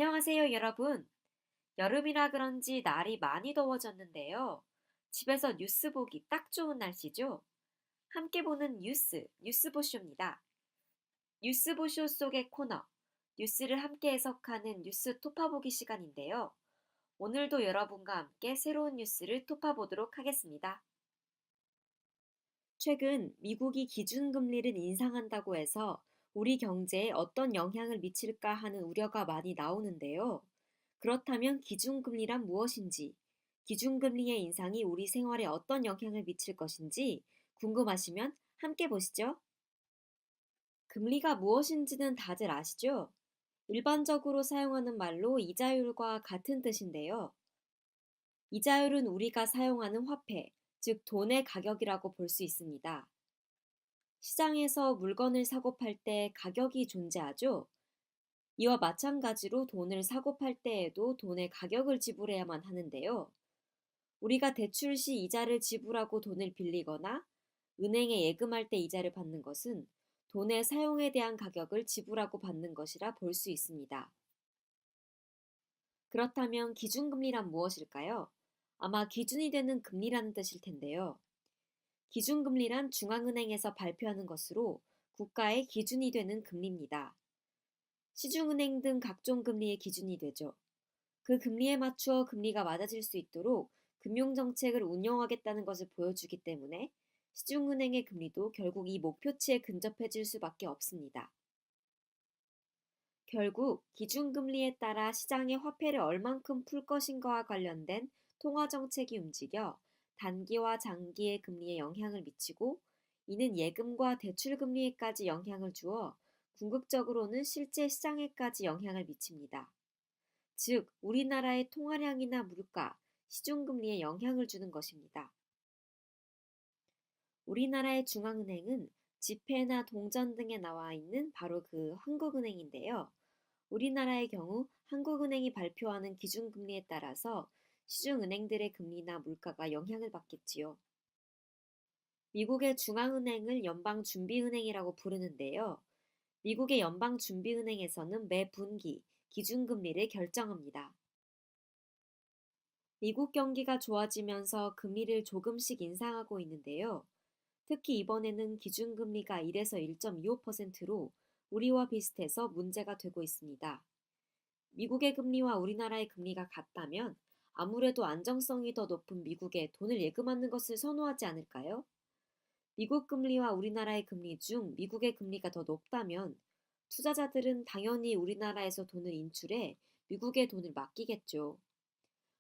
안녕하세요, 여러분. 여름이라 그런지 날이 많이 더워졌는데요. 집에서 뉴스 보기 딱 좋은 날씨죠? 함께 보는 뉴스보쇼입니다. 뉴스보쇼 속의 코너, 뉴스를 함께 해석하는 뉴스 토파보기 시간인데요. 오늘도 여러분과 함께 새로운 뉴스를 토파보도록 하겠습니다. 최근 미국이 기준금리를 인상한다고 해서 우리 경제에 어떤 영향을 미칠까 하는 우려가 많이 나오는데요. 그렇다면 기준금리란 무엇인지, 기준금리의 인상이 우리 생활에 어떤 영향을 미칠 것인지 궁금하시면 함께 보시죠. 금리가 무엇인지는 다들 아시죠? 일반적으로 사용하는 말로 이자율과 같은 뜻인데요. 이자율은 우리가 사용하는 화폐, 즉 돈의 가격이라고 볼 수 있습니다. 시장에서 물건을 사고 팔 때 가격이 존재하죠. 이와 마찬가지로 돈을 사고 팔 때에도 돈의 가격을 지불해야만 하는데요. 우리가 대출 시 이자를 지불하고 돈을 빌리거나 은행에 예금할 때 이자를 받는 것은 돈의 사용에 대한 가격을 지불하고 받는 것이라 볼 수 있습니다. 그렇다면 기준금리란 무엇일까요? 아마 기준이 되는 금리라는 뜻일 텐데요. 기준금리란 중앙은행에서 발표하는 것으로 국가의 기준이 되는 금리입니다. 시중은행 등 각종 금리의 기준이 되죠. 그 금리에 맞추어 금리가 맞아질 수 있도록 금융정책을 운영하겠다는 것을 보여주기 때문에 시중은행의 금리도 결국 이 목표치에 근접해질 수밖에 없습니다. 결국 기준금리에 따라 시장의 화폐를 얼만큼 풀 것인가와 관련된 통화정책이 움직여 단기와 장기의 금리에 영향을 미치고 이는 예금과 대출금리에까지 영향을 주어 궁극적으로는 실제 시장에까지 영향을 미칩니다. 즉, 우리나라의 통화량이나 물가, 시중금리에 영향을 주는 것입니다. 우리나라의 중앙은행은 지폐나 동전 등에 나와 있는 바로 그 한국은행인데요. 우리나라의 경우 한국은행이 발표하는 기준금리에 따라서 시중은행들의 금리나 물가가 영향을 받겠지요. 미국의 중앙은행을 연방준비은행이라고 부르는데요. 미국의 연방준비은행에서는 매 분기 기준금리를 결정합니다. 미국 경기가 좋아지면서 금리를 조금씩 인상하고 있는데요. 특히 이번에는 기준금리가 1에서 1.25%로 우리와 비슷해서 문제가 되고 있습니다. 미국의 금리와 우리나라의 금리가 같다면 아무래도 안정성이 더 높은 미국에 돈을 예금하는 것을 선호하지 않을까요? 미국 금리와 우리나라의 금리 중 미국의 금리가 더 높다면 투자자들은 당연히 우리나라에서 돈을 인출해 미국에 돈을 맡기겠죠.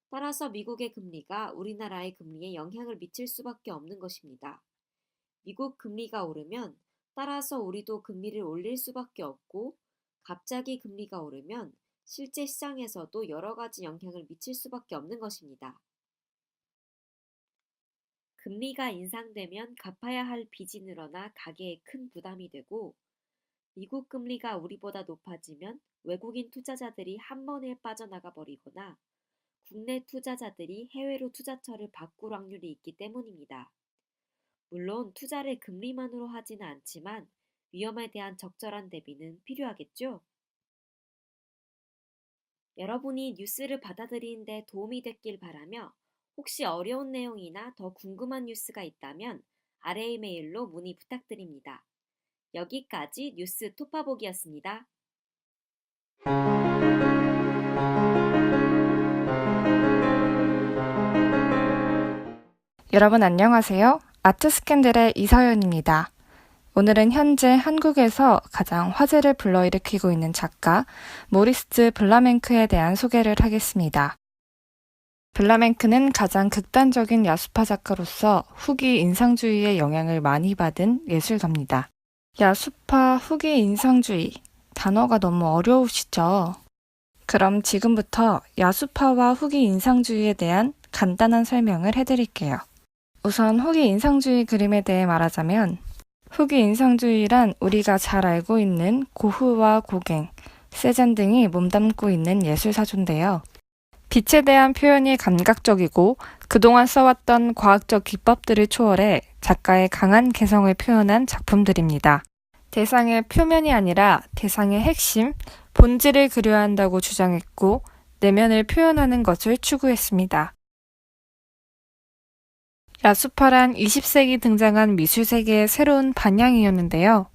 따라서 미국의 금리가 우리나라의 금리에 영향을 미칠 수밖에 없는 것입니다. 미국 금리가 오르면 따라서 우리도 금리를 올릴 수밖에 없고 갑자기 금리가 오르면 실제 시장에서도 여러 가지 영향을 미칠 수밖에 없는 것입니다. 금리가 인상되면 갚아야 할 빚이 늘어나 가계에 큰 부담이 되고 미국 금리가 우리보다 높아지면 외국인 투자자들이 한 번에 빠져나가 버리거나 국내 투자자들이 해외로 투자처를 바꿀 확률이 있기 때문입니다. 물론 투자를 금리만으로 하지는 않지만 위험에 대한 적절한 대비는 필요하겠죠? 여러분이 뉴스를 받아들이는 데 도움이 됐길 바라며 혹시 어려운 내용이나 더 궁금한 뉴스가 있다면 아래 이메일로 문의 부탁드립니다. 여기까지 뉴스 토파보기였습니다. 여러분 안녕하세요. 아트스캔들의 이서연입니다. 오늘은 현재 한국에서 가장 화제를 불러일으키고 있는 작가 모리스 블라멩크에 대한 소개를 하겠습니다. 블라멩크는 가장 극단적인 야수파 작가로서 후기 인상주의의 영향을 많이 받은 예술가입니다. 야수파 후기 인상주의, 단어가 너무 어려우시죠? 그럼 지금부터 야수파와 후기 인상주의에 대한 간단한 설명을 해드릴게요. 우선 후기 인상주의 그림에 대해 말하자면 후기 인상주의란 우리가 잘 알고 있는 고흐와 고갱, 세잔 등이 몸담고 있는 예술사조인데요. 빛에 대한 표현이 감각적이고 그동안 써왔던 과학적 기법들을 초월해 작가의 강한 개성을 표현한 작품들입니다. 대상의 표면이 아니라 대상의 핵심, 본질을 그려야 한다고 주장했고, 내면을 표현하는 것을 추구했습니다. 야수파란 20세기 등장한 미술 세계의 새로운 반향이었는데요.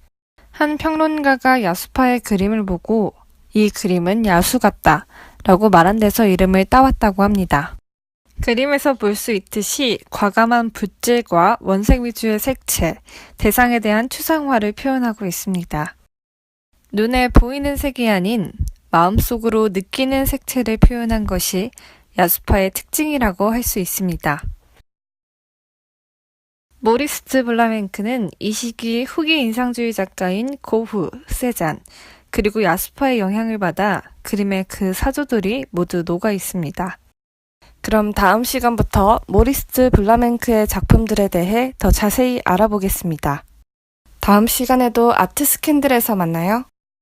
한 평론가가 야수파의 그림을 보고 이 그림은 야수 같다 라고 말한 데서 이름을 따왔다고 합니다. 그림에서 볼 수 있듯이 과감한 붓질과 원색 위주의 색채, 대상에 대한 추상화를 표현하고 있습니다. 눈에 보이는 색이 아닌 마음속으로 느끼는 색채를 표현한 것이 야수파의 특징이라고 할 수 있습니다. 모리스 블라맹크는 이 시기 후기 인상주의 작가인 고흐, 세잔, 그리고 야수파의 영향을 받아 그림의 그 사조들이 모두 녹아 있습니다. 그럼 다음 시간부터 모리스 블라맹크의 작품들에 대해 더 자세히 알아보겠습니다. 다음 시간에도 아트 스캔들에서 만나요.